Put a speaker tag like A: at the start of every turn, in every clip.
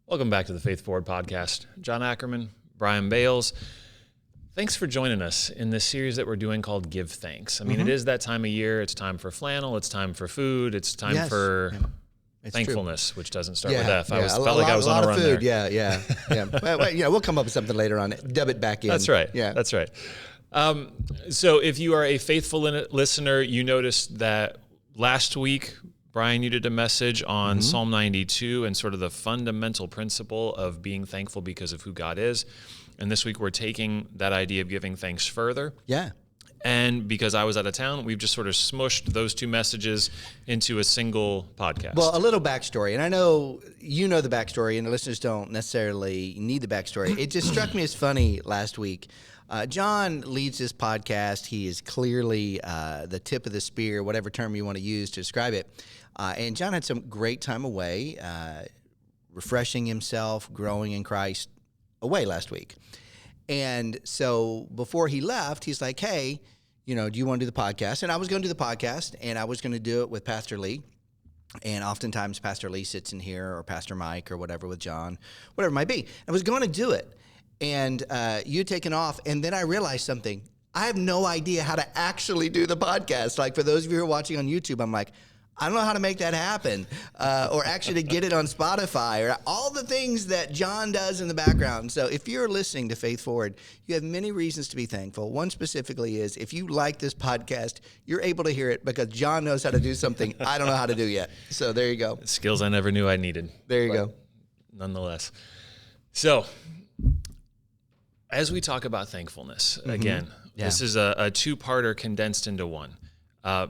A: Welcome back to the Faith Forward podcast. John Ackerman, Brian Bales. Thanks for joining us in this series that we're doing called Give Thanks. I mean, It is that time of year. It's time for flannel. It's time for food. It's time for thankfulness, which doesn't start with F. I felt like I was on a run there.
B: Yeah. We'll come up with something later on. Dub it back in.
A: That's right.
B: Yeah,
A: that's right. So if you are a faithful listener, you noticed that last week, Brian, you did a message on Psalm 92 and sort of the fundamental principle of being thankful because of who God is. And this week we're taking that idea of giving thanks further.
B: Yeah.
A: And because I was out of town, we've just sort of smushed those two messages into a single podcast.
B: Well, a little backstory. And I know you know the backstory, and the listeners don't necessarily need the backstory. It just struck me as funny last week. John leads this podcast. He is clearly the tip of the spear, whatever term you want to use to describe it. And John had some great time away, refreshing himself, growing in Christ away last week. And so before he left, he's like, hey, do you want to do the podcast? And I was going to do the podcast, and I was going to do it with Pastor Lee. And oftentimes Pastor Lee sits in here, or Pastor Mike, or whatever with John, whatever it might be. I was going to do it. And you had taken off, and then I realized something. I have no idea how to actually do the podcast. Like, for those of you who are watching on YouTube, I'm like, I don't know how to make that happen, or actually to get it on Spotify, or all the things that John does in the background. So if you're listening to Faith Forward, you have many reasons to be thankful. One specifically is if you like this podcast, you're able to hear it because John knows how to do something I don't know how to do yet. So there you go.
A: Skills I never knew I needed.
B: There you go.
A: Nonetheless. So as we talk about thankfulness, again, this is a two-parter condensed into one.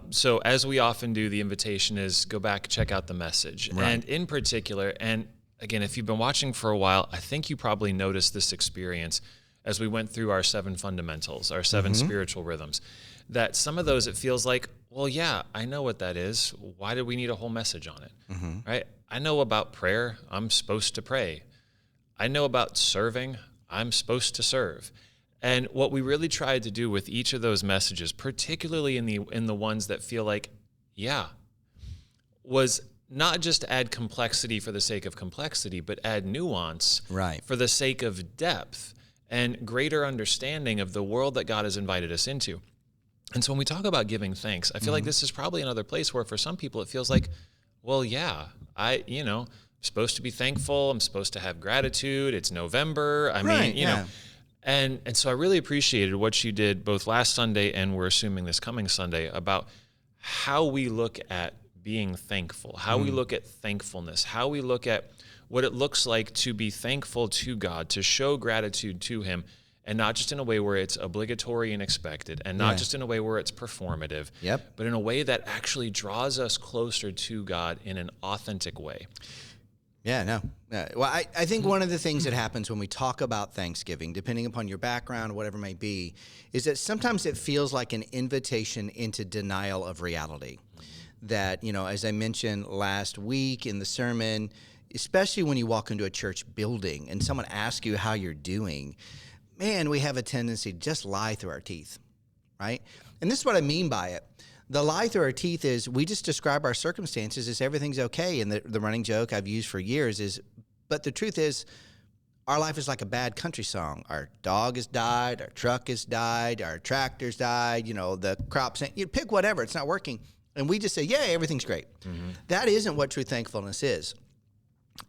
A: So as we often do, the invitation is go back, check out the message. Right. And in particular, and again, if you've been watching for a while, I think you probably noticed this experience as we went through our 7 fundamentals, our 7 spiritual rhythms, that some of those it feels like, well, yeah, I know what that is. Why do we need a whole message on it? Right? I know about prayer. I'm supposed to pray. I know about serving. I'm supposed to serve. And what we really tried to do with each of those messages, particularly in the ones that feel like, was not just add complexity for the sake of complexity, but add nuance for the sake of depth and greater understanding of the world that God has invited us into. And so when we talk about giving thanks, I feel like this is probably another place where for some people it feels like, well, I'm supposed to be thankful. I'm supposed to have gratitude. It's November. And so I really appreciated what you did both last Sunday and we're assuming this coming Sunday about how we look at being thankful, how we look at thankfulness, how we look at what it looks like to be thankful to God, to show gratitude to Him, and not just in a way where it's obligatory and expected, and not just in a way where it's performative, but in a way that actually draws us closer to God in an authentic way.
B: Well, I think one of the things that happens when we talk about Thanksgiving, depending upon your background, whatever it may be, is that sometimes it feels like an invitation into denial of reality. That, as I mentioned last week in the sermon, especially when you walk into a church building and someone asks you how you're doing, man, we have a tendency to just lie through our teeth, right? And this is what I mean by it. The lie through our teeth is we just describe our circumstances as everything's okay. And the running joke I've used for years is, but the truth is, our life is like a bad country song. Our dog has died, our truck has died, our tractor's died, the crops, you pick whatever, it's not working. And we just say, everything's great. That isn't what true thankfulness is.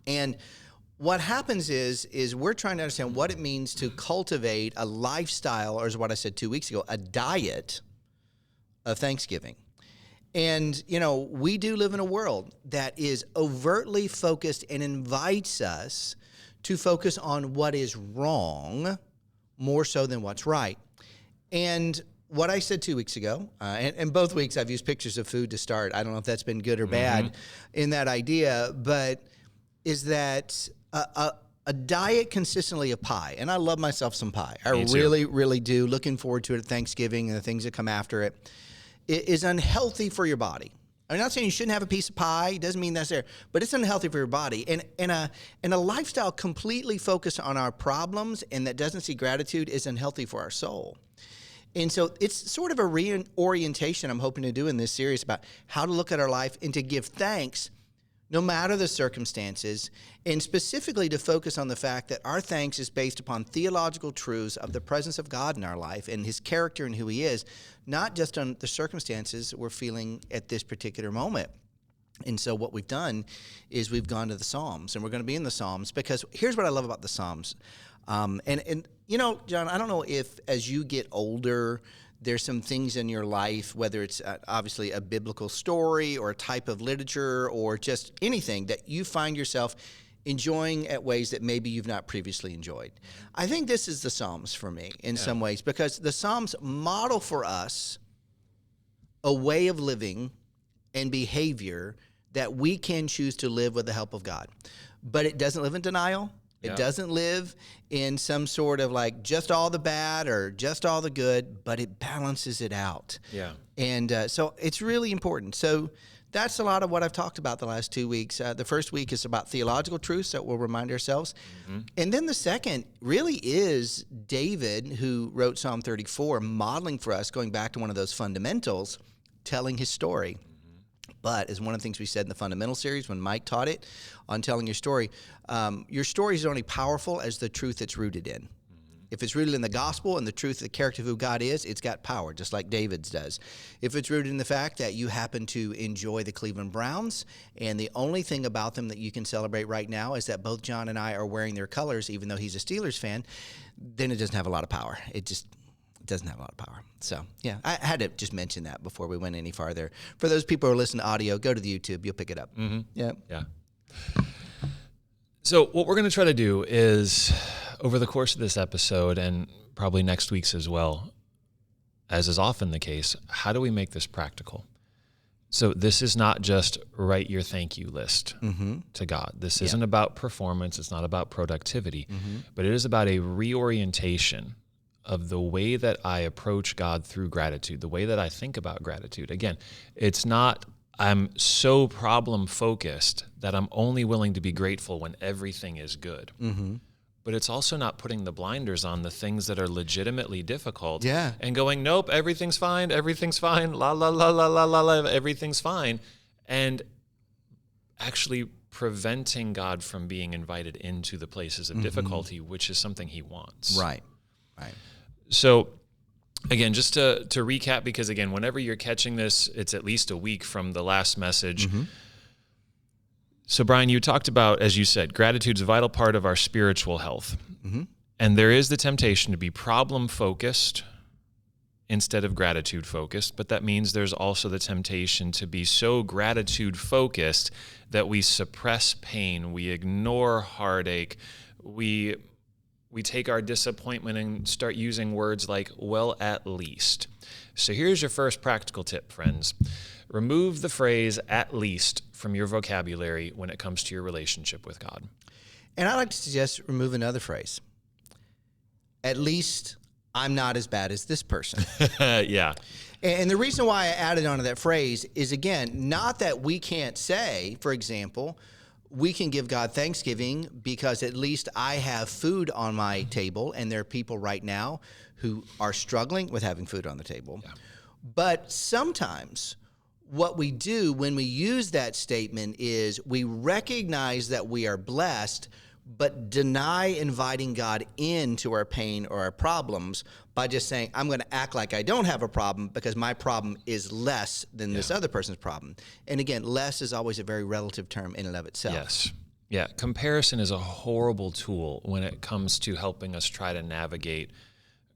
B: And what happens is we're trying to understand what it means to cultivate a lifestyle, or as what I said 2 weeks ago, a diet of Thanksgiving. And, we do live in a world that is overtly focused and invites us to focus on what is wrong more so than what's right. And what I said 2 weeks ago, and both weeks I've used pictures of food to start. I don't know if that's been good or bad in that idea, but is that a diet consistently of pie. And I love myself some pie. I really, really do. Looking forward to it at Thanksgiving and the things that come after it. It is unhealthy for your body. I'm not saying you shouldn't have a piece of pie. It doesn't mean that's there. But it's unhealthy for your body. And a lifestyle completely focused on our problems and that doesn't see gratitude is unhealthy for our soul. And so it's sort of a reorientation I'm hoping to do in this series about how to look at our life and to give thanks, no matter the circumstances, and specifically to focus on the fact that our thanks is based upon theological truths of the presence of God in our life and his character and who he is, not just on the circumstances we're feeling at this particular moment. And so what we've done is we've gone to the Psalms, and we're going to be in the Psalms because here's what I love about the Psalms. And you know, John, I don't know if as you get older, there's some things in your life, whether it's obviously a biblical story or a type of literature or just anything that you find yourself enjoying at ways that maybe you've not previously enjoyed. I think this is the Psalms for me in some ways, because the Psalms model for us a way of living and behavior that we can choose to live with the help of God. But it doesn't live in denial. It doesn't live in some sort of like just all the bad or just all the good, but it balances it out.
A: Yeah.
B: And so it's really important. So that's a lot of what I've talked about the last 2 weeks. The first week is about theological truths that we'll remind ourselves. Mm-hmm. And then the second really is David, who wrote Psalm 34, modeling for us, going back to one of those fundamentals, telling his story. But as one of the things we said in the fundamental series when Mike taught it on telling your story is only powerful as the truth it's rooted in. Mm-hmm. If it's rooted in the gospel and the truth, the character of who God is, it's got power, just like David's does. If it's rooted in the fact that you happen to enjoy the Cleveland Browns, and the only thing about them that you can celebrate right now is that both John and I are wearing their colors, even though he's a Steelers fan, then it doesn't have a lot of power. It just doesn't have a lot of power. So, yeah, I had to just mention that before we went any farther. For those people who are listening to audio, go to the YouTube. You'll pick it up.
A: Mm-hmm.
B: Yeah.
A: Yeah. So what we're going to try to do is, over the course of this episode and probably next week's as well, as is often the case, how do we make this practical? So this is not just write your thank you list to God. This isn't about performance. It's not about productivity, but it is about a reorientation of the way that I approach God through gratitude, the way that I think about gratitude. Again, it's not I'm so problem focused that I'm only willing to be grateful when everything is good. Mm-hmm. But it's also not putting the blinders on the things that are legitimately difficult and going, nope, everything's fine, la, la, la, la, la, la, la, everything's fine. And actually preventing God from being invited into the places of difficulty, which is something he wants.
B: Right.
A: So again, just to recap, because again, whenever you're catching this, it's at least a week from the last message. Mm-hmm. So Brian, you talked about, as you said, gratitude's a vital part of our spiritual health. Mm-hmm. And there is the temptation to be problem-focused instead of gratitude-focused, but that means there's also the temptation to be so gratitude-focused that we suppress pain, we ignore heartache, we take our disappointment and start using words like, well, at least. So here's your first practical tip, friends. Remove the phrase at least from your vocabulary when it comes to your relationship with God.
B: And I like to suggest remove another phrase. At least I'm not as bad as this person.
A: Yeah.
B: And the reason why I added onto that phrase is, again, not that we can't say, for example, we can give God thanksgiving because at least I have food on my table, and there are people right now who are struggling with having food on the table. Yeah. But sometimes what we do when we use that statement is we recognize that we are blessed, but deny inviting God into our pain or our problems by just saying, I'm going to act like I don't have a problem because my problem is less than this other person's problem. And again, less is always a very relative term in and of itself.
A: Yes. Yeah. Comparison is a horrible tool when it comes to helping us try to navigate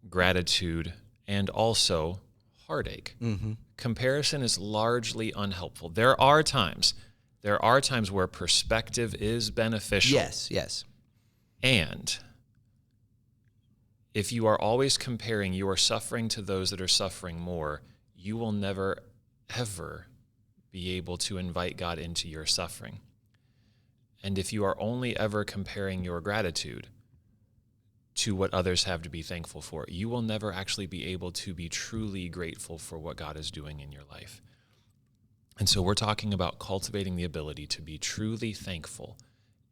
A: gratitude and also heartache. Mm-hmm. Comparison is largely unhelpful. There are times where perspective is beneficial.
B: Yes.
A: And if you are always comparing your suffering to those that are suffering more, you will never, ever be able to invite God into your suffering. And if you are only ever comparing your gratitude to what others have to be thankful for, you will never actually be able to be truly grateful for what God is doing in your life. And so we're talking about cultivating the ability to be truly thankful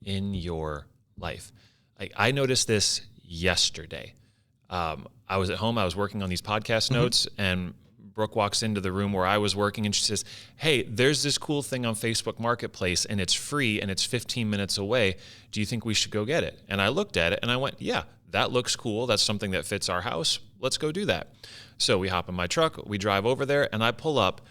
A: in your life. I noticed this yesterday. I was at home, I was working on these podcast notes, and Brooke walks into the room where I was working and she says, hey, there's this cool thing on Facebook Marketplace and it's free and it's 15 minutes away. Do you think we should go get it? And I looked at it and I went, yeah, that looks cool. That's something that fits our house. Let's go do that. So we hop in my truck, we drive over there, and I pull up,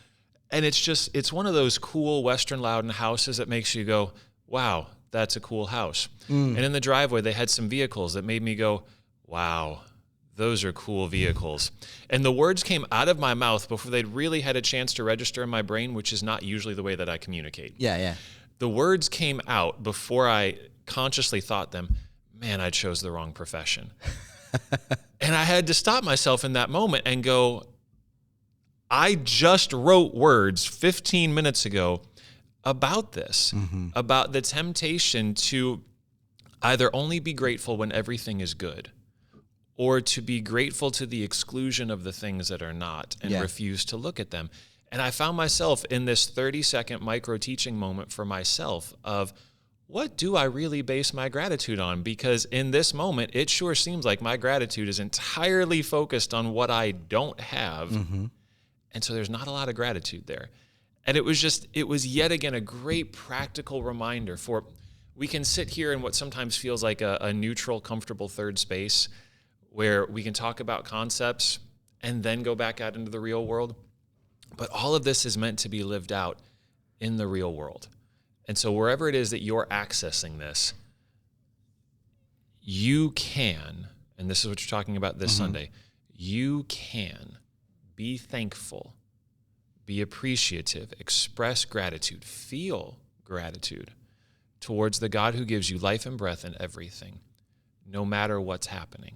A: and it's one of those cool Western Loudoun houses that makes you go, wow, that's a cool house. And in the driveway, they had some vehicles that made me go, wow, those are cool vehicles. And the words came out of my mouth before they'd really had a chance to register in my brain, which is not usually the way that I communicate.
B: Yeah.
A: The words came out before I consciously thought them. Man, I chose the wrong profession. And I had to stop myself in that moment and go, I just wrote words 15 minutes ago about this, about the temptation to either only be grateful when everything is good or to be grateful to the exclusion of the things that are not and refuse to look at them. And I found myself in this 30-second micro-teaching moment for myself of, what do I really base my gratitude on? Because in this moment, it sure seems like my gratitude is entirely focused on what I don't have. And so there's not a lot of gratitude there. And it was yet again a great practical reminder for, we can sit here in what sometimes feels like a neutral, comfortable third space where we can talk about concepts and then go back out into the real world. But all of this is meant to be lived out in the real world. And so wherever it is that you're accessing this, you can, and this is what you're talking about this Sunday, you can be thankful, be appreciative, express gratitude, feel gratitude towards the God who gives you life and breath and everything, no matter what's happening.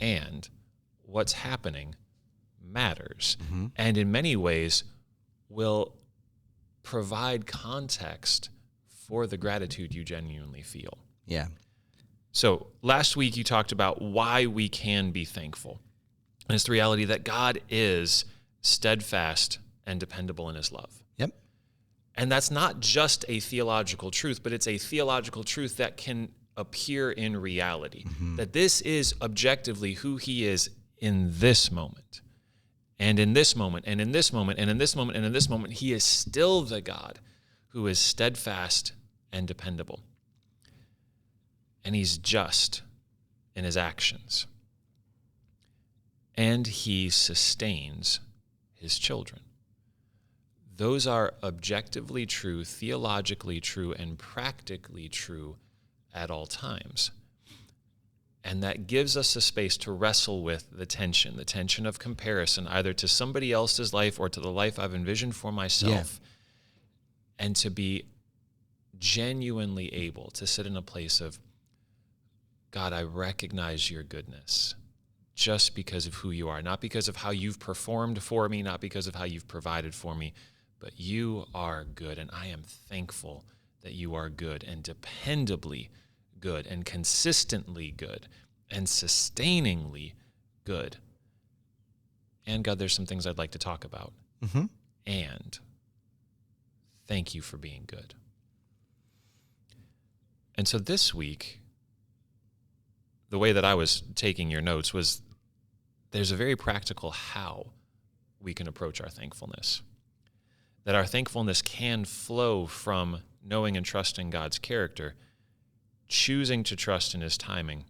A: And what's happening matters. And in many ways will provide context for the gratitude you genuinely feel.
B: Yeah.
A: So last week you talked about why we can be thankful. And it's the reality that God is steadfast and dependable in his love.
B: Yep.
A: And that's not just a theological truth, but it's a theological truth that can appear in reality. That this is objectively who he is in this moment. And in this moment, and in this moment, and in this moment, and in this moment, he is still the God who is steadfast and dependable. And he's just in his actions. And he sustains his children. Those are objectively true, theologically true, and practically true at all times. And that gives us a space to wrestle with the tension of comparison, either to somebody else's life or to the life I've envisioned for myself, and to be genuinely able to sit in a place of, God, I recognize your goodness just because of who you are, not because of how you've performed for me, not because of how you've provided for me, but you are good, and I am thankful that you are good and dependably good and consistently good and sustainingly good. And God, there's some things I'd like to talk about. And thank you for being good. And so this week, the way that I was taking your notes was there's a very practical how we can approach our thankfulness. That our thankfulness can flow from knowing and trusting God's character, choosing to trust in his timing,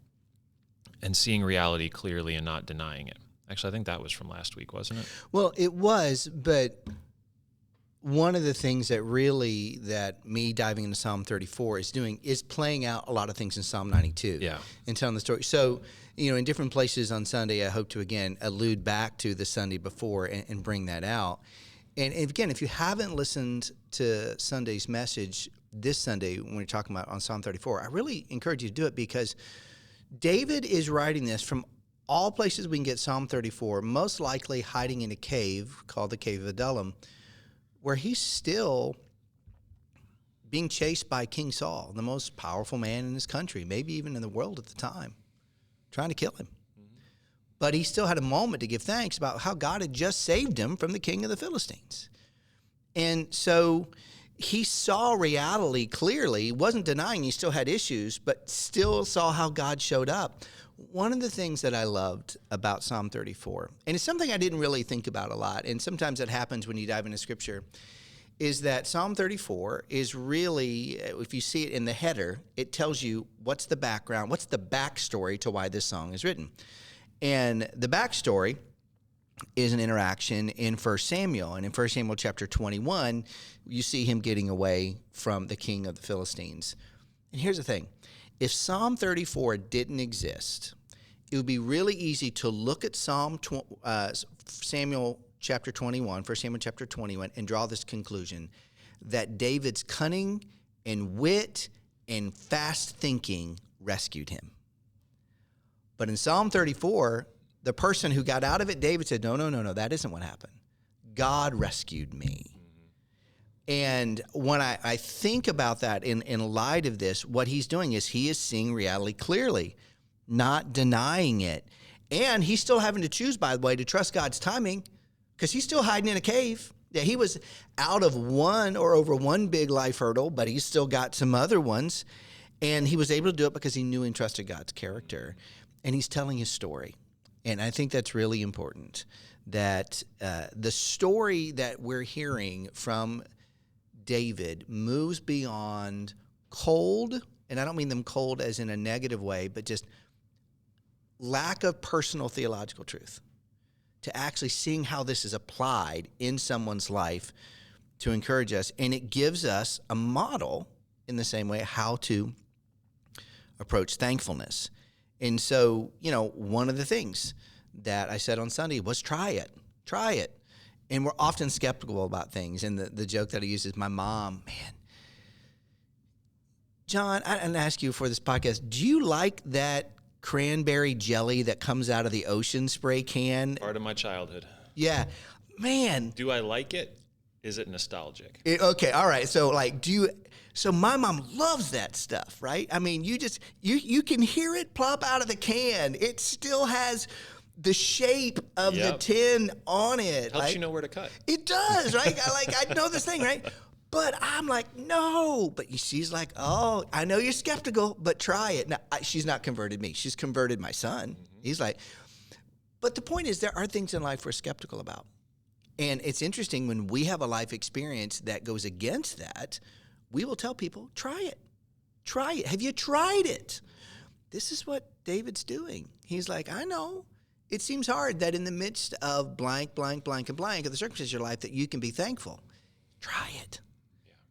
A: and seeing reality clearly and not denying it. Actually, I think that was from last week, wasn't it?
B: Well, it was, but one of the things that me diving into Psalm 34 is playing out a lot of things in Psalm 92.
A: Yeah.
B: And telling the story. So, in different places on Sunday, I hope to, again, allude back to the Sunday before and bring that out. And again, if you haven't listened to Sunday's message this Sunday when we're talking about on Psalm 34, I really encourage you to do it, because David is writing this from all places we can get Psalm 34, most likely hiding in a cave called the Cave of Adullam, where he's still being chased by King Saul, the most powerful man in his country, maybe even in the world at the time, trying to kill him. But he still had a moment to give thanks about how God had just saved him from the king of the Philistines. And so he saw reality clearly, wasn't denying he still had issues, but still saw how God showed up. One of the things that I loved about Psalm 34, and it's something I didn't really think about a lot, and sometimes it happens when you dive into Scripture, is that Psalm 34 is really, if you see it in the header, it tells you what's the background, what's the backstory to why this song is written. And the backstory is an interaction in 1 Samuel. And in 1 Samuel chapter 21, you see him getting away from the king of the Philistines. And here's the thing. If Psalm 34 didn't exist, it would be really easy to look at Samuel chapter 21, 1 Samuel chapter 21, and draw this conclusion that David's cunning and wit and fast thinking rescued him. But in Psalm 34, the person who got out of it, David said, no, that isn't what happened. God rescued me. And when I think about that in light of this, what he's doing is he is seeing reality clearly, not denying it. And he's still having to choose, by the way, to trust God's timing, because he's still hiding in a cave. Yeah, he was out of one or over one big life hurdle, but he's still got some other ones. And he was able to do it because he knew and trusted God's character. And he's telling his story. And I think that's really important, that the story that we're hearing from David moves beyond cold, and I don't mean them cold as in a negative way, but just lack of personal theological truth, to actually seeing how this is applied in someone's life to encourage us. And it gives us a model in the same way how to approach thankfulness. And so, one of the things that I said on Sunday was try it. And we're often skeptical about things. And the joke that I use is my mom, man, John, I didn't ask you for this podcast, do you like that cranberry jelly that comes out of the ocean spray can?
A: Part of my childhood.
B: Yeah. Man.
A: Do I like it? Is it nostalgic?
B: Okay, all right. So so my mom loves that stuff, right? I mean, you can hear it plop out of the can. It still has the shape of the tin on it.
A: Helps you know where to cut.
B: It does, right? I know this thing, right? But I'm like, no. But she's like, oh, I know you're skeptical, but try it. Now, she's not converted me. She's converted my son. Mm-hmm. He's like, but the point is there are things in life we're skeptical about. And it's interesting when we have a life experience that goes against that, we will tell people, try it. Try it. Have you tried it? This is what David's doing. He's like, I know. It seems hard that in the midst of blank, blank, blank, and blank of the circumstances of your life that you can be thankful. Try it.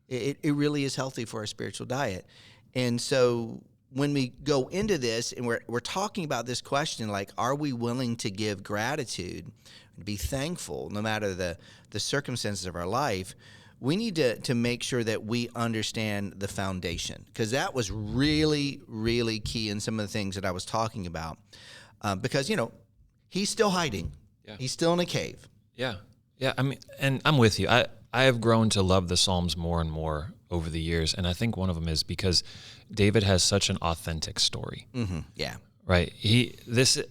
B: Yeah. It really is healthy for our spiritual diet. And so when we go into this and we're talking about this question, like, are we willing to give gratitude and be thankful no matter the circumstances of our life, we need to make sure that we understand the foundation, because that was really, really key in some of the things that I was talking about. Because, he's still hiding. Yeah. He's still in a cave.
A: Yeah. Yeah. I mean, and I'm with you. I have grown to love the Psalms more and more over the years. And I think one of them is because David has such an authentic story.
B: Mm-hmm. Yeah.
A: Right. It's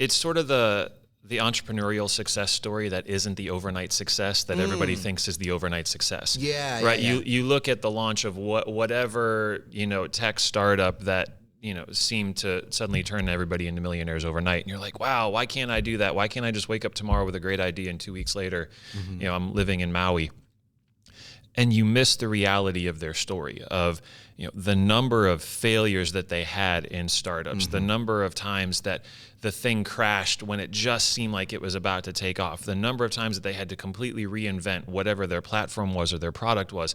A: sort of the entrepreneurial success story that isn't the overnight success that everybody thinks is the overnight success.
B: Yeah.
A: Right.
B: Yeah.
A: You look at the launch of whatever, tech startup that, seemed to suddenly turn everybody into millionaires overnight. And you're like, wow, why can't I do that? Why can't I just wake up tomorrow with a great idea and 2 weeks later, I'm living in Maui? And you miss the reality of their story of, the number of failures that they had in startups, the number of times that the thing crashed when it just seemed like it was about to take off, the number of times that they had to completely reinvent whatever their platform was or their product was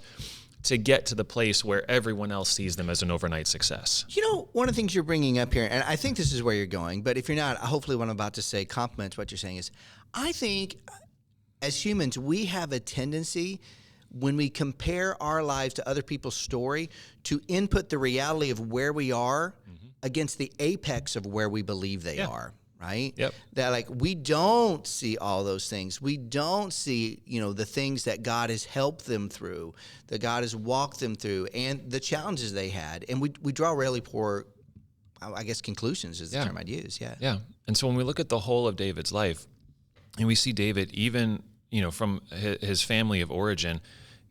A: to get to the place where everyone else sees them as an overnight success.
B: One of the things you're bringing up here, and I think this is where you're going, but if you're not, hopefully what I'm about to say complements what you're saying, is I think as humans, we have a tendency when we compare our lives to other people's story to input the reality of where we are against the apex of where we believe they are. Right?
A: Yep.
B: That we don't see all those things. We don't see, the things that God has helped them through, that God has walked them through, and the challenges they had. And we draw really poor, I guess, conclusions is the term I'd use. Yeah.
A: Yeah. And so when we look at the whole of David's life, and we see David, even, from his family of origin,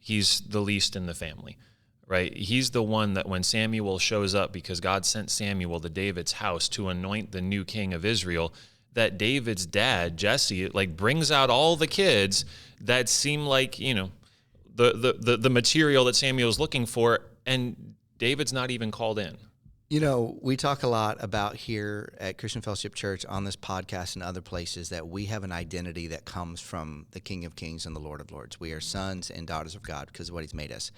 A: he's the least in the family, right? He's the one that when Samuel shows up, because God sent Samuel to David's house to anoint the new king of Israel, that David's dad, Jesse, like brings out all the kids that seem like, the material that Samuel's looking for, and David's not even called in.
B: We talk a lot about here at Christian Fellowship Church on this podcast and other places that we have an identity that comes from the King of Kings and the Lord of Lords. We are sons and daughters of God because of what he's made us.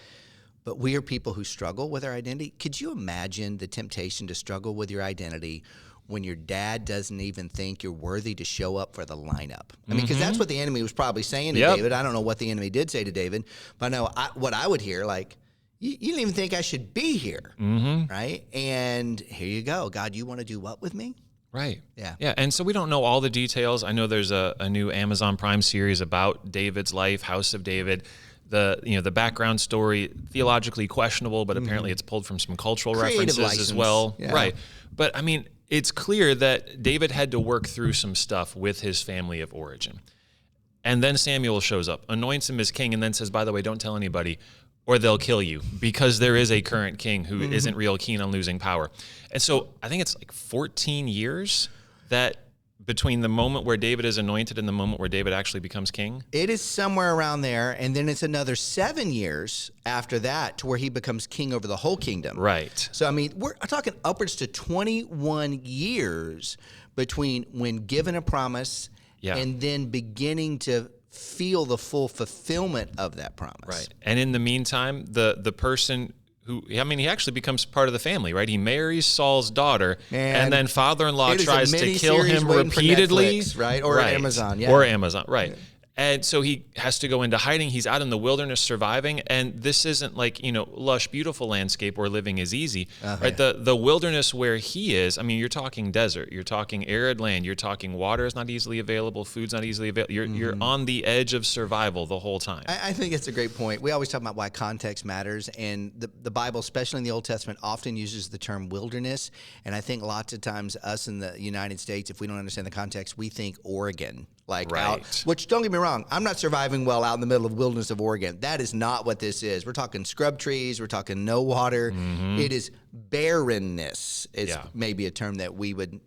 B: But we are people who struggle with our identity. Could you imagine the temptation to struggle with your identity when your dad doesn't even think you're worthy to show up for the lineup? I mean, because that's what the enemy was probably saying to David. I don't know what the enemy did say to David, but I know what I would hear, like, you don't even think I should be here, right? And here you go. God, you want to do what with me?
A: Right.
B: Yeah.
A: Yeah. And so we don't know all the details. I know there's a new Amazon Prime series about David's life, House of David. The background story, theologically questionable, but apparently it's pulled from some cultural
B: Creative
A: references
B: license.
A: as well.
B: Yeah.
A: Right. But I mean, it's clear that David had to work through some stuff with his family of origin. And then Samuel shows up, anoints him as king, and then says, by the way, don't tell anybody, or they'll kill you, because there is a current king who isn't real keen on losing power. And so I think it's like 14 years that between the moment where David is anointed and the moment where David actually becomes king.
B: It is somewhere around there, and then it's another 7 years after that to where he becomes king over the whole kingdom.
A: Right.
B: So, I mean, we're talking upwards to 21 years between when given a promise and then beginning to feel the full fulfillment of that promise.
A: Right. And in the meantime, the person who, he actually becomes part of the family, right? He marries Saul's daughter, and then father-in-law tries to kill him repeatedly.
B: Netflix, right? Or Amazon,
A: Or Amazon, right. Yeah. And so he has to go into hiding. He's out in the wilderness surviving, and this isn't like, lush, beautiful landscape where living is easy, right? The wilderness where he is, I mean, you're talking desert, you're talking arid land, you're talking water is not easily available, food's not easily available. You're on the edge of survival the whole time.
B: I think it's a great point. We always talk about why context matters, and the Bible, especially in the Old Testament, often uses the term wilderness, and I think lots of times us in the United States, if we don't understand the context, we think Oregon. Out, which don't get me wrong, I'm not surviving well out in the middle of the wilderness of Oregon. That is not what this is. We're talking scrub trees. We're talking no water. It is barrenness. It's maybe a term that we would,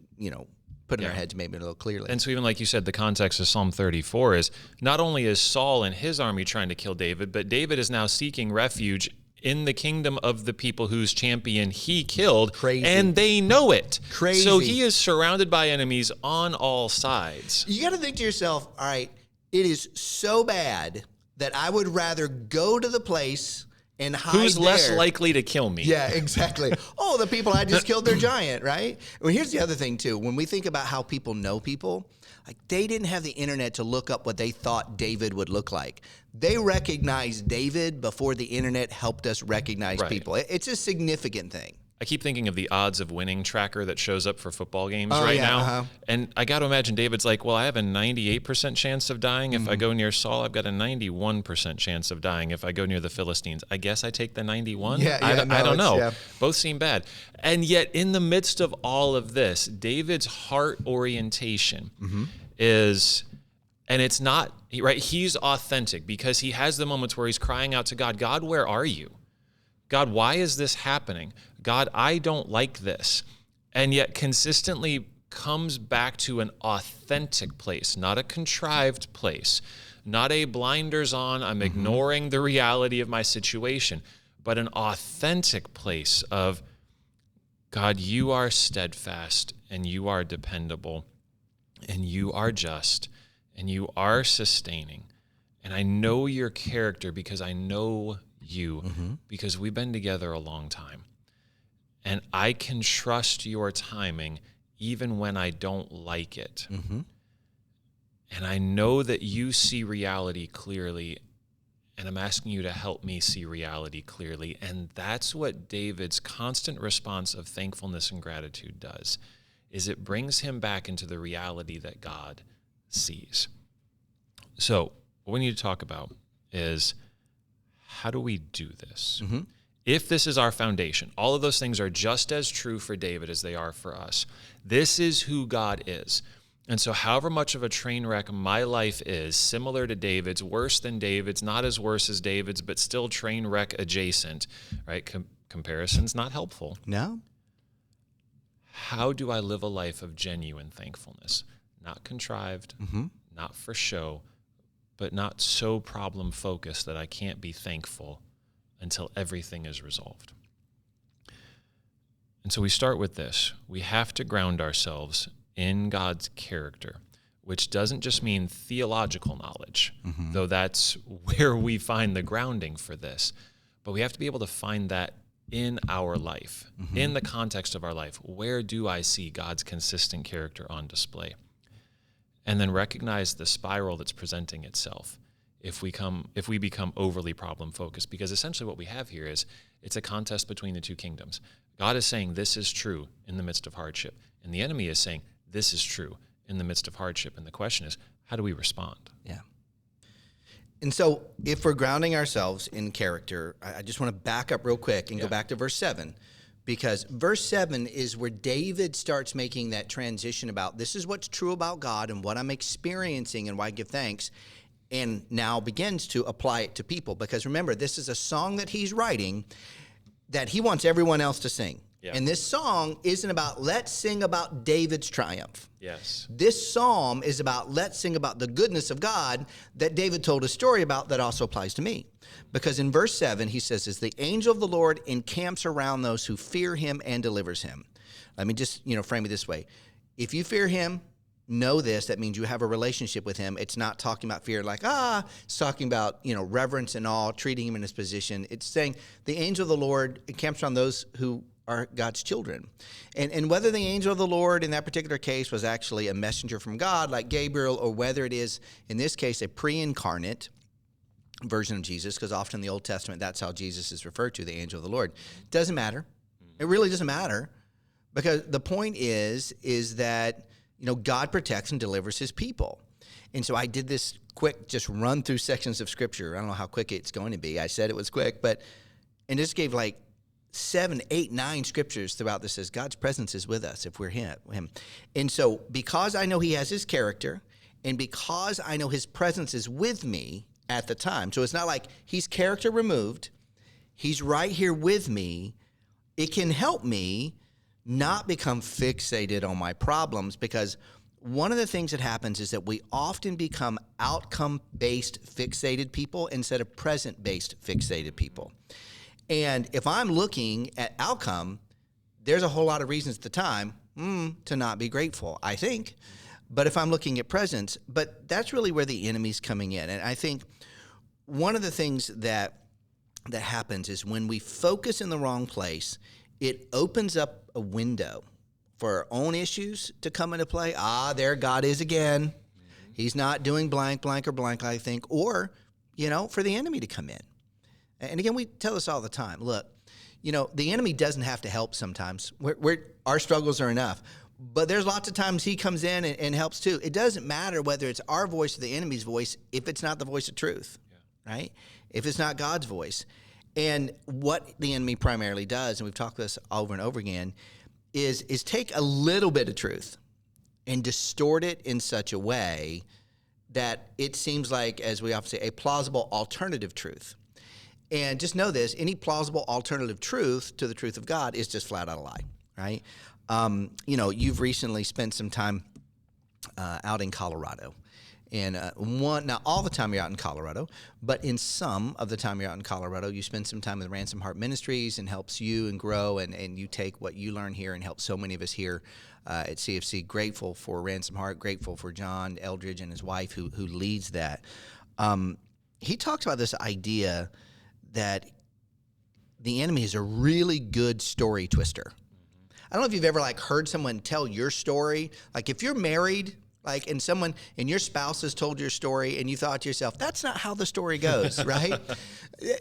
B: put in our heads maybe a little clearly.
A: And so even like you said, the context of Psalm 34 is not only is Saul and his army trying to kill David, but David is now seeking refuge in the kingdom of the people whose champion he killed.
B: Crazy.
A: And they know it.
B: Crazy.
A: So he is surrounded by enemies on all sides.
B: You got to think to yourself, all right, it is so bad that I would rather go to the place and hide
A: Who's less likely to kill me?
B: Yeah, exactly. Oh, the people I just killed their giant, right? Well, here's the other thing, too. When we think about how people know people, like they didn't have the internet to look up what they thought David would look like. They recognized David before the internet helped us recognize people. It's a significant thing.
A: I keep thinking of the odds of winning tracker that shows up for football games now. And I got to imagine David's like, well, I have a 98% chance of dying if I go near Saul. I've got a 91% chance of dying if I go near the Philistines. I guess I take the 91. I don't know. Yeah. Both seem bad. And yet in the midst of all of this, David's heart orientation is, and it's not, right? He's authentic because he has the moments where he's crying out to God, God, where are you? God, why is this happening? God, I don't like this. And yet consistently comes back to an authentic place, not a contrived place, not a blinders on, I'm ignoring the reality of my situation, but an authentic place of, God, you are steadfast and you are dependable and you are just and you are sustaining. And I know your character because I know you, because we've been together a long time. And I can trust your timing even when I don't like it. And I know that you see reality clearly, and I'm asking you to help me see reality clearly. And that's what David's constant response of thankfulness and gratitude does, is it brings him back into the reality that God sees. So what we need to talk about is, how do we do this? If this is our foundation, all of those things are just as true for David as they are for us. This is who God is. And so however much of a train wreck my life is, similar to David's, worse than David's, not as worse as David's, but still train wreck adjacent, right? Comparison's not helpful.
B: No.
A: How do I live a life of genuine thankfulness? Not contrived, not for show, but not so problem-focused that I can't be thankful until everything is resolved. And so we start with this. We have to ground ourselves in God's character, which doesn't just mean theological knowledge, though that's where we find the grounding for this. But we have to be able to find that in our life, in the context of our life. Where do I see God's consistent character on display? And then recognize the spiral that's presenting itself if we become overly problem-focused. Because essentially what we have here is it's a contest between the two kingdoms. God is saying this is true in the midst of hardship, and the enemy is saying this is true in the midst of hardship. And the question is, how do we respond?
B: Yeah. And so if we're grounding ourselves in character, I just want to back up real quick and go back to verse 7. Because verse 7 is where David starts making that transition about this is what's true about God and what I'm experiencing and why I give thanks, and now begins to apply it to people. Because remember, this is a song that he's writing that he wants everyone else to sing. Yeah. And this song isn't about let's sing about David's triumph.
A: Yes.
B: This psalm is about let's sing about the goodness of God that David told a story about that also applies to me. Because in verse 7, he says, as the angel of the Lord encamps around those who fear him and delivers him. Let me just, frame it this way. If you fear him, know this. That means you have a relationship with him. It's not talking about fear like, it's talking about, reverence and awe, treating him in his position. It's saying the angel of the Lord encamps around those who are God's children. And whether the angel of the Lord in that particular case was actually a messenger from God like Gabriel, or whether it is, in this case, a pre-incarnate version of Jesus, because often in the Old Testament, that's how Jesus is referred to, the angel of the Lord. Doesn't matter. It really doesn't matter, because the point is that, God protects and delivers his people. And so I did this quick, just run through sections of Scripture. I don't know how quick it's going to be. I said it was quick, and just gave 7, 8, 9 scriptures throughout this says God's presence is with us if we're him. And so because I know he has his character, and because I know his presence is with me at the time, so it's not like he's character removed, he's right here with me, it can help me not become fixated on my problems, because one of the things that happens is that we often become outcome-based fixated people instead of present-based fixated people. And if I'm looking at outcome, there's a whole lot of reasons at the time to not be grateful, I think. But if I'm looking at presence, but that's really where the enemy's coming in. And I think one of the things that happens is when we focus in the wrong place, it opens up a window for our own issues to come into play. There God is again. He's not doing blank, blank, or blank, I think. Or, for the enemy to come in. And again, we tell this all the time. Look, the enemy doesn't have to help sometimes. Our struggles are enough. But there's lots of times he comes in and helps too. It doesn't matter whether it's our voice or the enemy's voice if it's not the voice of truth, right? If it's not God's voice. And what the enemy primarily does, and we've talked this over and over again, is take a little bit of truth and distort it in such a way that it seems like, as we often say, a plausible alternative truth. And just know this, any plausible alternative truth to the truth of God is just flat out a lie, right? You've recently spent some time out in Colorado. And not all the time you're out in Colorado, but in some of the time you're out in Colorado, you spend some time with Ransom Heart Ministries and helps you and grow, and you take what you learn here and help so many of us here at CFC. Grateful for Ransom Heart, grateful for John Eldridge and his wife who leads that. He talks about this idea that the enemy is a really good story twister. I don't know if you've ever heard someone tell your story. If you're married, and your spouse has told your story and you thought to yourself, that's not how the story goes, right?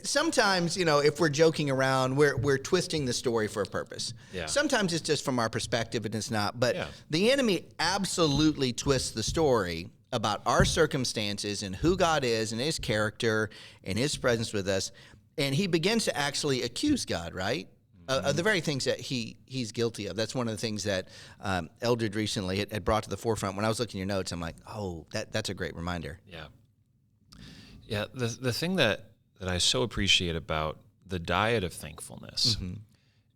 B: Sometimes, if we're joking around, we're twisting the story for a purpose. Yeah. Sometimes it's just from our perspective and it's not. But the enemy absolutely twists the story about our circumstances and who God is and his character and his presence with us. And he begins to actually accuse God, right? the very things that he's guilty of. That's one of the things that Eldred recently had brought to the forefront. When I was looking at your notes, I'm like, oh, that's a great reminder.
A: Yeah. Yeah, the thing that I so appreciate about the diet of thankfulness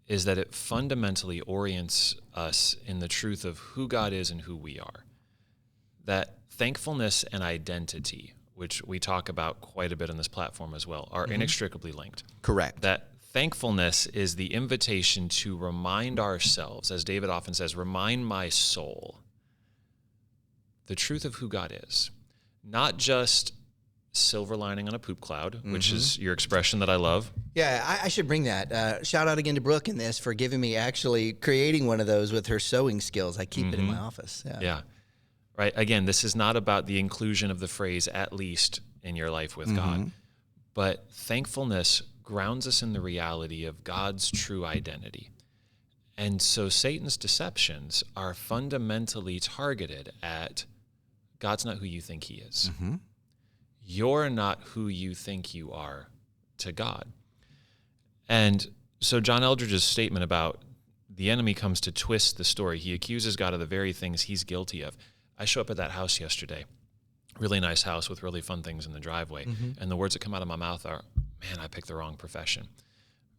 A: is that it fundamentally orients us in the truth of who God is and who we are. That thankfulness and identity, which we talk about quite a bit on this platform as well, are inextricably linked.
B: Correct.
A: That thankfulness is the invitation to remind ourselves, as David often says, remind my soul, the truth of who God is. Not just silver lining on a poop cloud, which is your expression that I love.
B: Yeah, I should bring that. Shout out again to Brooke in this for giving me actually creating one of those with her sewing skills. I keep it in my office.
A: Yeah. Right. Again, this is not about the inclusion of the phrase "at least" in your life with God, but thankfulness grounds us in the reality of God's true identity. And so Satan's deceptions are fundamentally targeted at God's not who you think he is. You're not who you think you are to God. And so John Eldredge's statement about the enemy comes to twist the story. He accuses God of the very things he's guilty of. I show up at that house yesterday, really nice house with really fun things in the driveway, and the words that come out of my mouth are, man, I picked the wrong profession.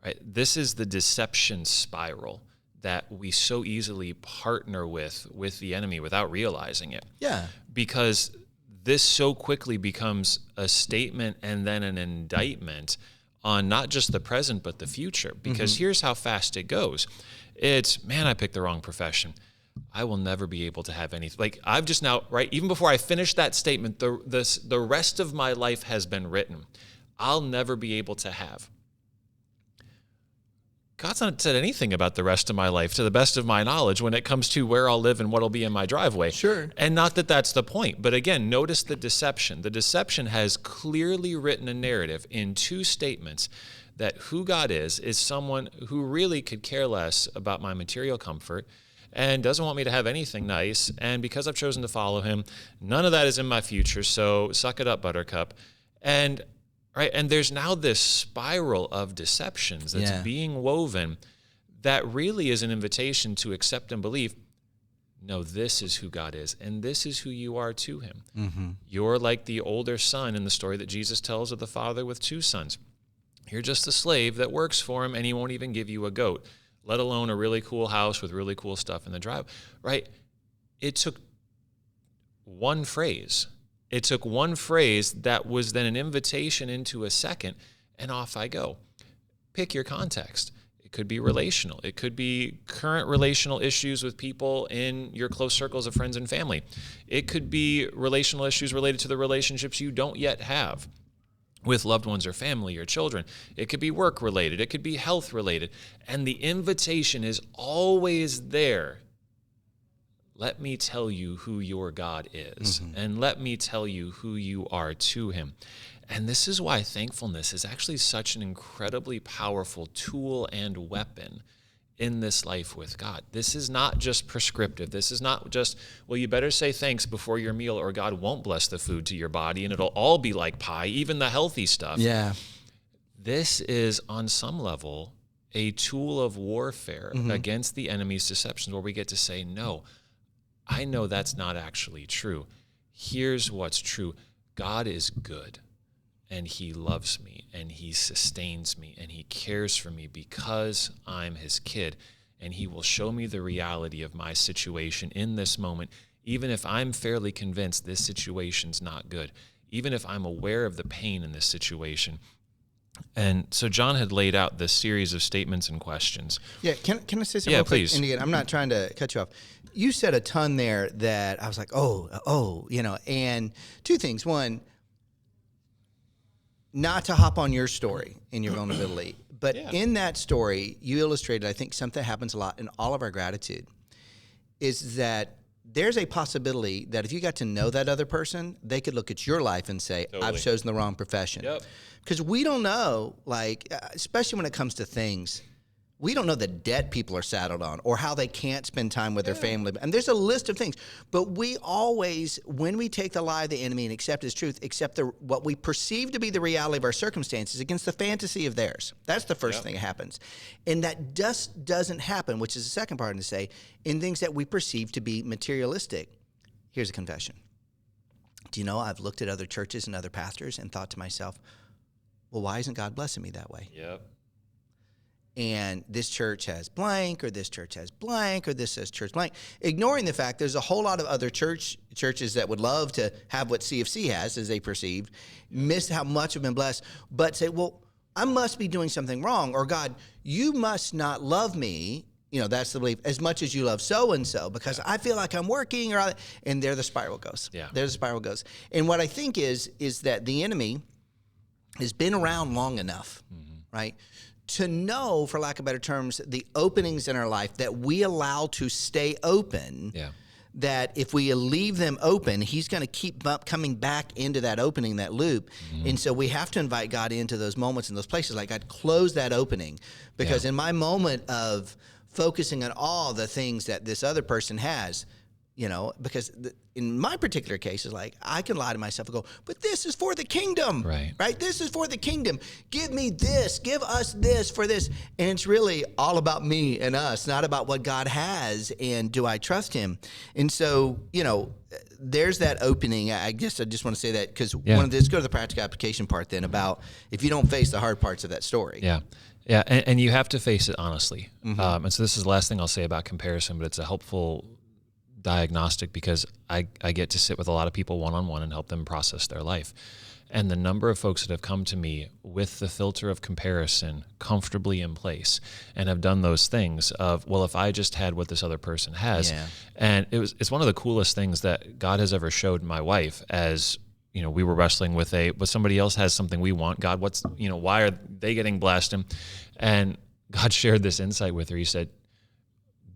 A: Right? This is the deception spiral that we so easily partner with the enemy without realizing it.
B: Yeah.
A: Because this so quickly becomes a statement and then an indictment on not just the present, but the future. Because here's how fast it goes. It's, man, I picked the wrong profession. I will never be able to have anything. Like, I've just now, right, even before I finish that statement, the rest of my life has been written. I'll never be able to have. God's not said anything about the rest of my life, to the best of my knowledge, when it comes to where I'll live and what'll be in my driveway.
B: Sure.
A: And not that that's the point. But again, notice the deception. The deception has clearly written a narrative in two statements that who God is someone who really could care less about my material comfort and doesn't want me to have anything nice. And because I've chosen to follow him, none of that is in my future. So suck it up, Buttercup. And right, and there's now this spiral of deceptions that's being woven that really is an invitation to accept and believe, no, this is who God is, and this is who you are to him. You're like the older son in the story that Jesus tells of the father with two sons. You're just a slave that works for him, and he won't even give you a goat, let alone a really cool house with really cool stuff in the drive. Right? It took one phrase. It took one phrase that was then an invitation into a second, and off I go. Pick your context. It could be relational. It could be current relational issues with people in your close circles of friends and family. It could be relational issues related to the relationships you don't yet have with loved ones or family or children. It could be work related. It could be health related. And the invitation is always there. Let me tell you who your God is, and let me tell you who you are to him. And this is why thankfulness is actually such an incredibly powerful tool and weapon in this life with God. This is not just prescriptive. This is not just, well, you better say thanks before your meal or God won't bless the food to your body and it'll all be like pie, even the healthy stuff.
B: Yeah.
A: This is, on some level, a tool of warfare against the enemy's deceptions, where we get to say, no, I know that's not actually true. Here's what's true. God is good, and he loves me, and he sustains me, and he cares for me because I'm his kid, and he will show me the reality of my situation in this moment, even if I'm fairly convinced this situation's not good, even if I'm aware of the pain in this situation. And so John had laid out this series of statements and questions.
B: Yeah, can I say something?
A: Yeah,
B: real quick?
A: please.
B: And again, I'm not trying to cut you off. You said a ton there that I was like, and two things. One, not to hop on your story in your vulnerability, but in that story, you illustrated, I think, something that happens a lot in all of our gratitude, is that there's a possibility that if you got to know that other person, they could look at your life and say, totally. I've chosen the wrong profession.
A: Yep.
B: Because we don't know, like, especially when it comes to things, We don't know the debt people are saddled on or how they can't spend time with their family. And there's a list of things. But we always, when we take the lie of the enemy and accept his truth, accept what we perceive to be the reality of our circumstances against the fantasy of theirs. That's the first thing that happens. And that just doesn't happen, which is the second part to say, in things that we perceive to be materialistic. Here's a confession. Do you know, I've looked at other churches and other pastors and thought to myself, well, why isn't God blessing me that way?
A: Yep.
B: And this church has blank, or this church has blank, or this says church blank, ignoring the fact there's a whole lot of other churches that would love to have what CFC has, as they perceive, miss how much have been blessed, but say, well, I must be doing something wrong, or God, you must not love me, that's the belief, as much as you love so-and-so, because I feel like I'm working, and there the spiral goes.
A: Yeah.
B: There the spiral goes. And what I think is that the enemy has been around long enough, right, to know, for lack of better terms, the openings in our life that we allow to stay open, that if we leave them open, he's going to keep coming back into that opening, that loop. And so we have to invite God into those moments and those places. Like, God, close that opening. Because in my moment of focusing on all the things that this other person has, because in my particular case, is like, I can lie to myself and go, but this is for the kingdom, right? This is for the kingdom. Give me this, give us this for this. And it's really all about me and us, not about what God has and do I trust him? And so, there's that opening. I guess I just want to say that because let's go to the practical application part then about if you don't face the hard parts of that story.
A: Yeah. Yeah. And you have to face it honestly. And so this is the last thing I'll say about comparison, but it's a helpful diagnostic because I get to sit with a lot of people one-on-one and help them process their life. And the number of folks that have come to me with the filter of comparison comfortably in place and have done those things of, well, if I just had what this other person has. And it's one of the coolest things that God has ever showed my wife as, we were wrestling with but somebody else has something we want. God, why are they getting blessed? And God shared this insight with her. He said,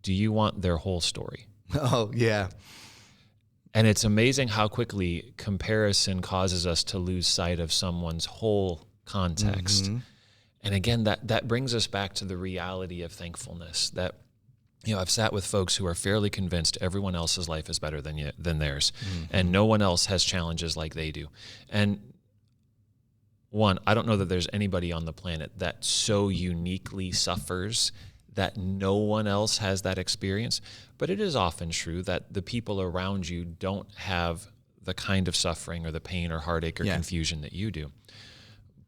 A: do you want their whole story?
B: Oh, yeah.
A: And it's amazing how quickly comparison causes us to lose sight of someone's whole context. And again, that brings us back to the reality of thankfulness that, I've sat with folks who are fairly convinced everyone else's life is better than theirs, and no one else has challenges like they do. And one, I don't know that there's anybody on the planet that so uniquely suffers that no one else has that experience, but it is often true that the people around you don't have the kind of suffering or the pain or heartache or confusion that you do.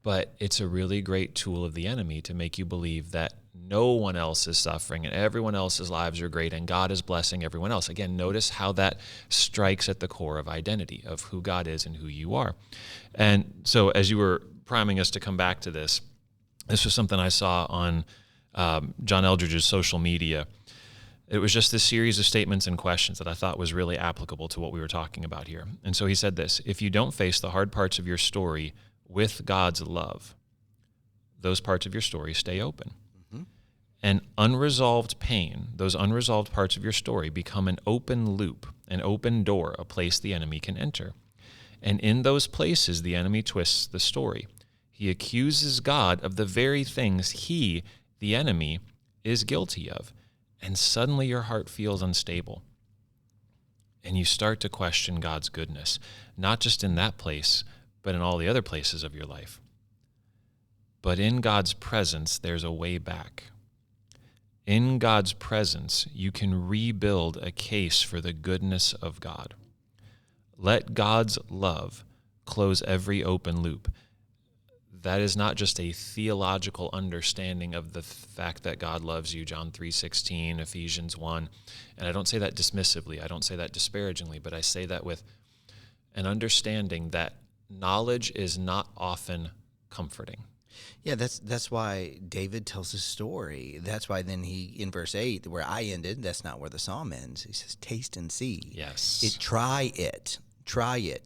A: But it's a really great tool of the enemy to make you believe that no one else is suffering and everyone else's lives are great and God is blessing everyone else. Again, notice how that strikes at the core of identity, of who God is and who you are. And so as you were priming us to come back to this was something I saw on John Eldridge's social media. It was just this series of statements and questions that I thought was really applicable to what we were talking about here. And so he said this: if you don't face the hard parts of your story with God's love, those parts of your story stay open. And unresolved pain, those unresolved parts of your story, become an open loop, an open door, a place the enemy can enter. And in those places, the enemy twists the story. He accuses God of the very things he, the enemy, is guilty of. And suddenly your heart feels unstable. And you start to question God's goodness, not just in that place, but in all the other places of your life. But in God's presence, there's a way back. In God's presence, you can rebuild a case for the goodness of God. Let God's love close every open loop. That is not just a theological understanding of the fact that God loves you, John 3:16, Ephesians 1. And I don't say that dismissively, I don't say that disparagingly, but I say that with an understanding that knowledge is not often comforting.
B: Yeah, that's why David tells his story. That's why then he, in verse 8, where I ended, that's not where the psalm ends. He says, taste and see.
A: Yes.
B: Try it.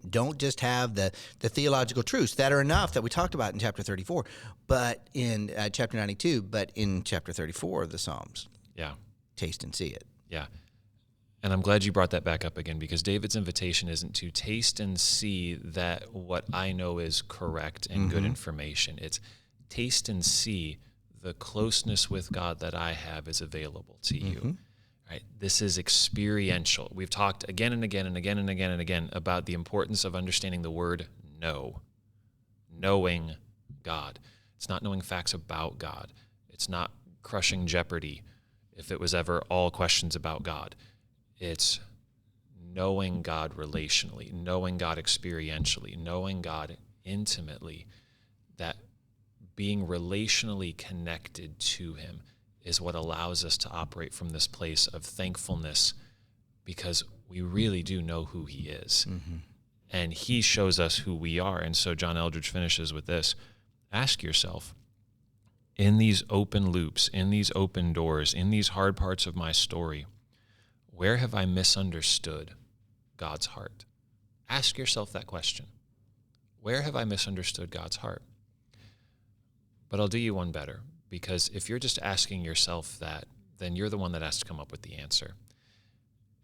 B: Don't just have the theological truths that are enough that we talked about in chapter 34, but in chapter 92, but in chapter 34 of the Psalms.
A: Yeah.
B: Taste and see it.
A: Yeah. And I'm glad you brought that back up again, because David's invitation isn't to taste and see that what I know is correct and good information. It's taste and see the closeness with God that I have is available to you. Right? This is experiential. We've talked again and again and again and again and again about the importance of understanding the word know. Knowing God. It's not knowing facts about God. It's not crushing Jeopardy if it was ever all questions about God. It's knowing God relationally, knowing God experientially, knowing God intimately, that being relationally connected to him is what allows us to operate from this place of thankfulness, because we really do know who he is. And he shows us who we are. And so John Eldridge finishes with this. Ask yourself, in these open loops, in these open doors, in these hard parts of my story, where have I misunderstood God's heart? Ask yourself that question. Where have I misunderstood God's heart? But I'll do you one better, because if you're just asking yourself that, then you're the one that has to come up with the answer.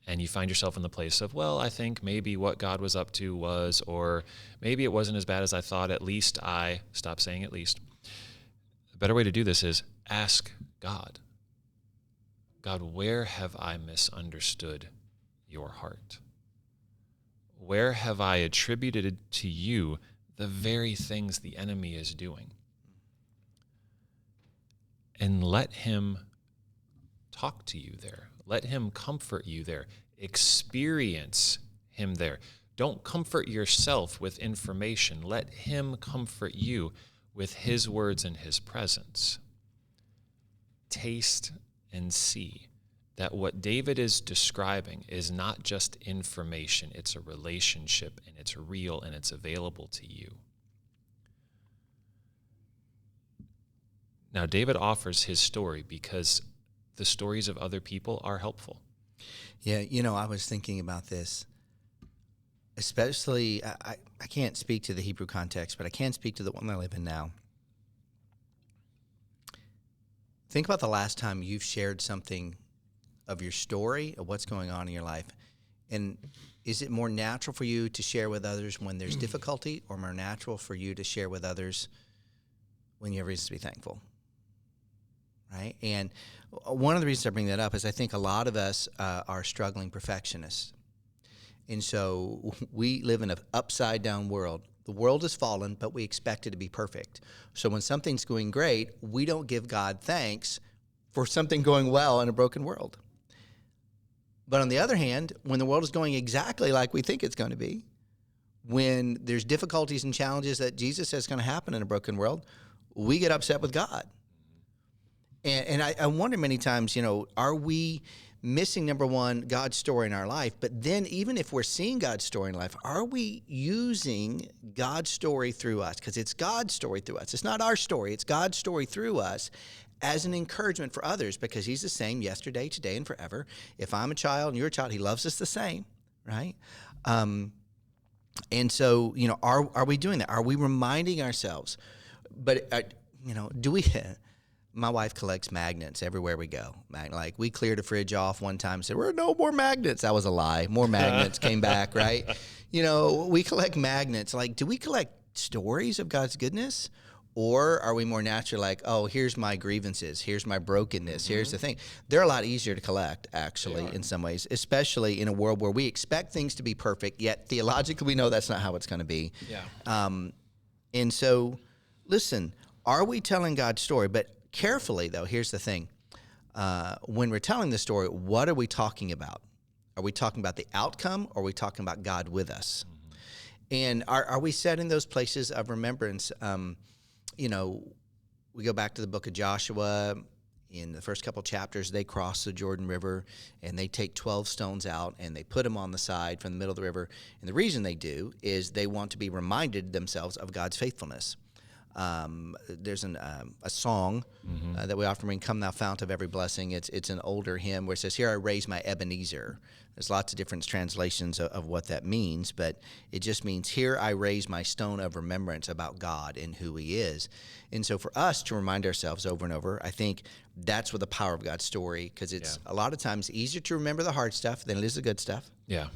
A: And you find yourself in the place of, well, I think maybe what God was up to was, or maybe it wasn't as bad as I thought, at least stop saying at least. The better way to do this is ask God. God, where have I misunderstood your heart? Where have I attributed to you the very things the enemy is doing? And let him talk to you there. Let him comfort you there. Experience him there. Don't comfort yourself with information. Let him comfort you with his words and his presence. Taste and see that what David is describing is not just information. It's a relationship, and it's real, and it's available to you. Now, David offers his story because the stories of other people are helpful.
B: Yeah, I was thinking about this, especially, I can't speak to the Hebrew context, but I can speak to the one I live in now. Think about the last time you've shared something of your story, of what's going on in your life. And is it more natural for you to share with others when there's difficulty, or more natural for you to share with others when you have reason to be thankful? Right? And one of the reasons I bring that up is I think a lot of us are struggling perfectionists. And so we live in an upside-down world. The world has fallen, but we expect it to be perfect. So when something's going great, we don't give God thanks for something going well in a broken world. But on the other hand, when the world is going exactly like we think it's going to be, when there's difficulties and challenges that Jesus says is going to happen in a broken world, we get upset with God. And I wonder many times, are we missing, number one, God's story in our life? But then even if we're seeing God's story in life, are we using God's story through us? Because it's God's story through us. It's not our story. It's God's story through us as an encouragement for others, because he's the same yesterday, today, and forever. If I'm a child and you're a child, he loves us the same, right? And so, are we doing that? Are we reminding ourselves? But, do we... My wife collects magnets everywhere we go. Like, we cleared a fridge off one time and said, "We're no more magnets." That was a lie. More magnets came back, right? We collect magnets. Like, do we collect stories of God's goodness? Or are we more natural, like, oh, here's my grievances, here's my brokenness, here's the thing. They're a lot easier to collect, actually, in some ways, especially in a world where we expect things to be perfect, yet theologically we know that's not how it's going to be. Yeah. And so, listen, are we telling God's story? But carefully, though, here's the thing. When we're telling the story, what are we talking about? Are we talking about the outcome, or are we talking about God with us? And are we setting those places of remembrance? We go back to the book of Joshua. In the first couple chapters, they cross the Jordan River, and they take 12 stones out, and they put them on the side from the middle of the river. And the reason they do is they want to be reminded themselves of God's faithfulness. There's a song that we often bring, "Come Thou Fount of Every Blessing." It's an older hymn where it says, "Here I raise my Ebenezer." There's lots of different translations of what that means, but it just means, here I raise my stone of remembrance about God and who he is. And so for us to remind ourselves over and over, I think that's what the power of God's story, because it's a lot of times easier to remember the hard stuff than it is the good stuff. Yeah.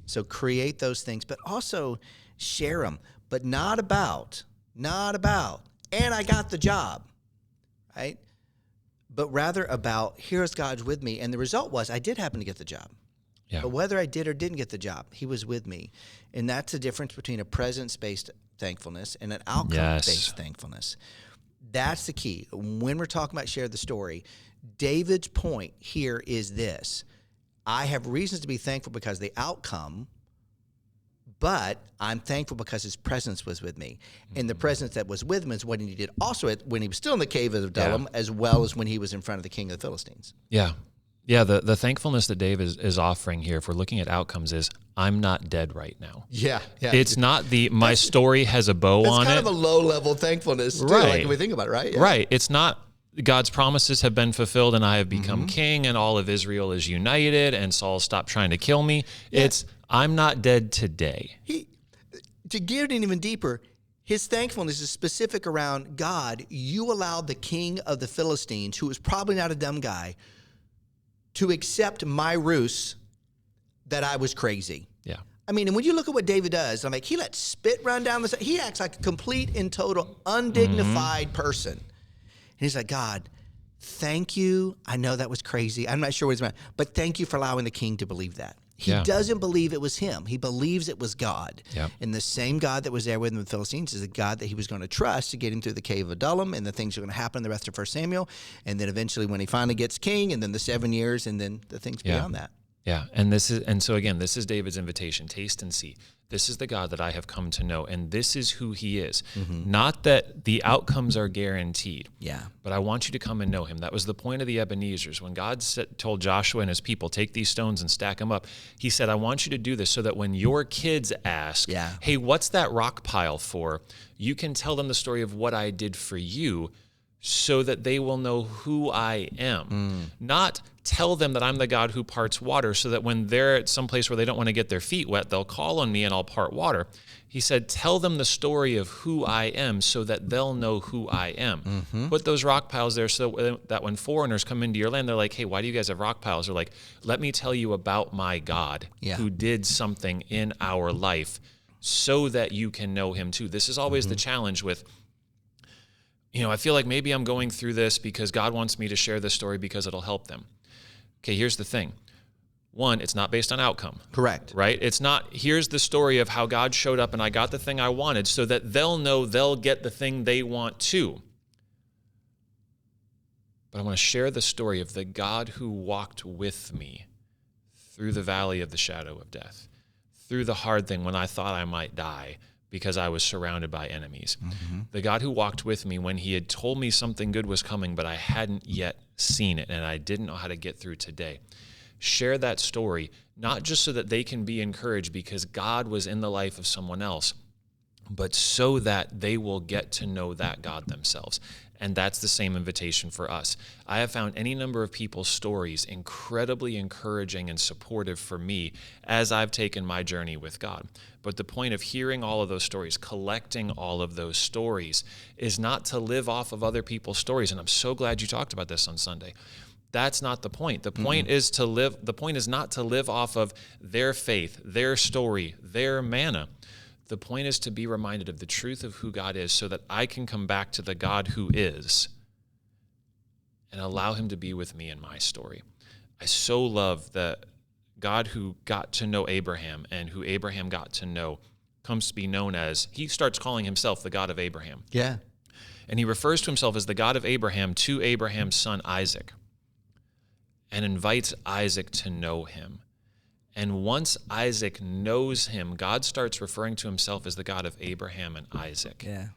B: So create those things, but also share them, but not about, and I got the job. right? But rather about, here's God's with me. And the result was I did happen to get the job.
A: Yeah.
B: But whether I did or didn't get the job, he was with me. And that's the difference between a presence-based thankfulness and an outcome-based thankfulness. That's the key. When we're talking about share the story, David's point here is this. I have reasons to be thankful because of the outcome, but I'm thankful because his presence was with me. And the presence that was with him is what he did also when he was still in the cave of Adullam, as well as when he was in front of the king of the Philistines.
A: Yeah. Yeah, the thankfulness that Dave is offering here, if we're looking at outcomes, is I'm not dead right now.
B: Yeah.
A: It's not my story has a bow on it.
B: It's kind of a low-level thankfulness, too, like when we think about it, right? Yeah.
A: Right. It's not God's promises have been fulfilled and I have become king and all of Israel is united and Saul stopped trying to kill me. Yeah. It's I'm not dead today.
B: To get it even deeper, his thankfulness is specific around, God, you allowed the king of the Philistines, who was probably not a dumb guy, to accept my ruse that I was crazy.
A: Yeah.
B: I mean, and when you look at what David does, I'm like, he lets spit run down the side. He acts like a complete and total undignified person. And he's like, God, thank you. I know that was crazy. I'm not sure what he's about, but thank you for allowing the king to believe that. He doesn't believe it was him. He believes it was God. Yep. And the same God that was there with him in the Philistines is the God that he was going to trust to get him through the cave of Adullam, and the things are going to happen in the rest of 1 Samuel. And then eventually when he finally gets king, and then the 7 years, and then the things beyond that.
A: Yeah. And so again, this is David's invitation, taste and see. This is the God that I have come to know, and this is who he is. Not that the outcomes are guaranteed, but I want you to come and know him. That was the point of the Ebenezers. When God told Joshua and his people, take these stones and stack them up, he said, I want you to do this so that when your kids ask, hey, what's that rock pile for? You can tell them the story of what I did for you so that they will know who I am. Not tell them that I'm the God who parts water so that when they're at some place where they don't want to get their feet wet, they'll call on me and I'll part water. He said, tell them the story of who I am so that they'll know who I am. Put those rock piles there so that when foreigners come into your land, they're like, hey, why do you guys have rock piles? They're like, let me tell you about my God who did something in our life so that you can know him too. This is always the challenge with, I feel like maybe I'm going through this because God wants me to share this story because it'll help them. Okay, here's the thing. One, it's not based on outcome.
B: Correct.
A: Right? It's not, here's the story of how God showed up and I got the thing I wanted so that they'll know they'll get the thing they want too. But I want to share the story of the God who walked with me through the valley of the shadow of death, through the hard thing when I thought I might die because I was surrounded by enemies. The God who walked with me when he had told me something good was coming, but I hadn't yet seen it and I didn't know how to get through today. Share that story, not just so that they can be encouraged because God was in the life of someone else, but so that they will get to know that God themselves. And that's the same invitation for us. I have found any number of people's stories incredibly encouraging and supportive for me as I've taken my journey with God. But the point of hearing all of those stories, collecting all of those stories, is not to live off of other people's stories. And I'm so glad you talked about this on Sunday. That's not the point. The point is not to live off of their faith, their story, their manna. The point is to be reminded of the truth of who God is so that I can come back to the God who is and allow him to be with me in my story. I so love that God who got to know Abraham and who Abraham got to know comes to be known as, he starts calling himself the God of Abraham.
B: Yeah.
A: And he refers to himself as the God of Abraham to Abraham's son Isaac and invites Isaac to know him. And once Isaac knows him, God starts referring to himself as the God of Abraham and Isaac.
B: Yeah.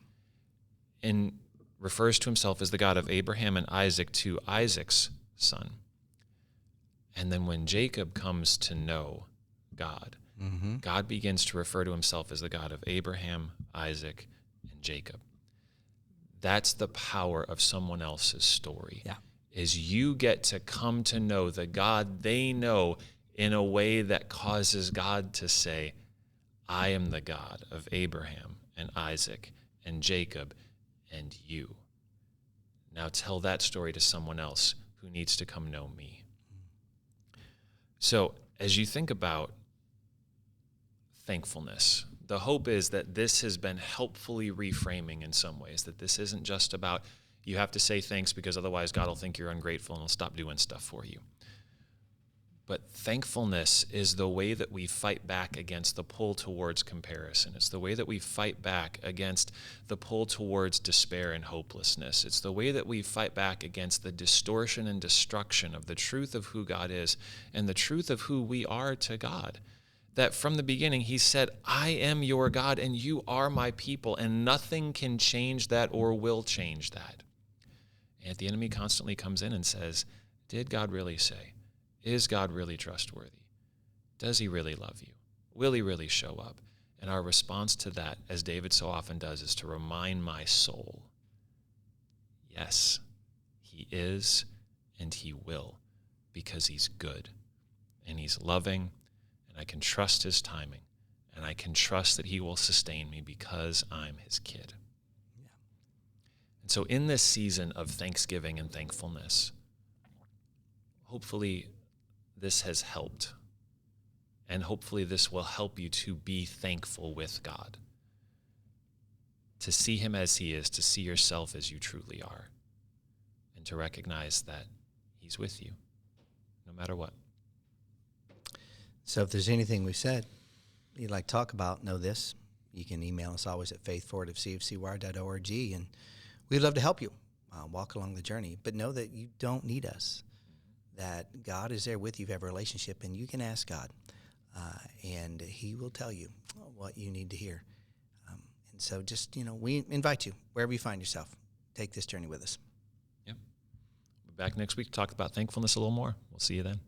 A: And refers to himself as the God of Abraham and Isaac to Isaac's son. And then when Jacob comes to know God, God begins to refer to himself as the God of Abraham, Isaac, and Jacob. That's the power of someone else's story.
B: Yeah.
A: Is you get to come to know the God they know in a way that causes God to say, I am the God of Abraham and Isaac and Jacob and you. Now tell that story to someone else who needs to come know me. So as you think about thankfulness, the hope is that this has been helpfully reframing in some ways, that this isn't just about, You have to say thanks because otherwise God will think you're ungrateful and he'll stop doing stuff for you. But thankfulness is the way that we fight back against the pull towards comparison. It's the way that we fight back against the pull towards despair and hopelessness. It's the way that we fight back against the distortion and destruction of the truth of who God is and the truth of who we are to God. That from the beginning, he said, I am your God and you are my people, and nothing can change that or will change that. And the enemy constantly comes in and says, did God really say? Is God really trustworthy? Does he really love you? Will he really show up? And our response to that, as David so often does, is to remind my soul, yes, he is and he will, because he's good and he's loving, and I can trust his timing, and I can trust that he will sustain me because I'm his kid. Yeah. And so in this season of thanksgiving and thankfulness, hopefully this has helped, and hopefully this will help you to be thankful with God, to see him as he is, to see yourself as you truly are, and to recognize that he's with you no matter what.
B: So if there's anything we said you'd like to talk about, know this. You can email us always at faithforward@cfcwire.org, and we'd love to help you walk along the journey. But know that you don't need us, that God is there with you. You have a relationship, and you can ask God, and he will tell you what you need to hear. And so just, we invite you, wherever you find yourself, take this journey with us.
A: Yep. We're back next week to talk about thankfulness a little more. We'll see you then.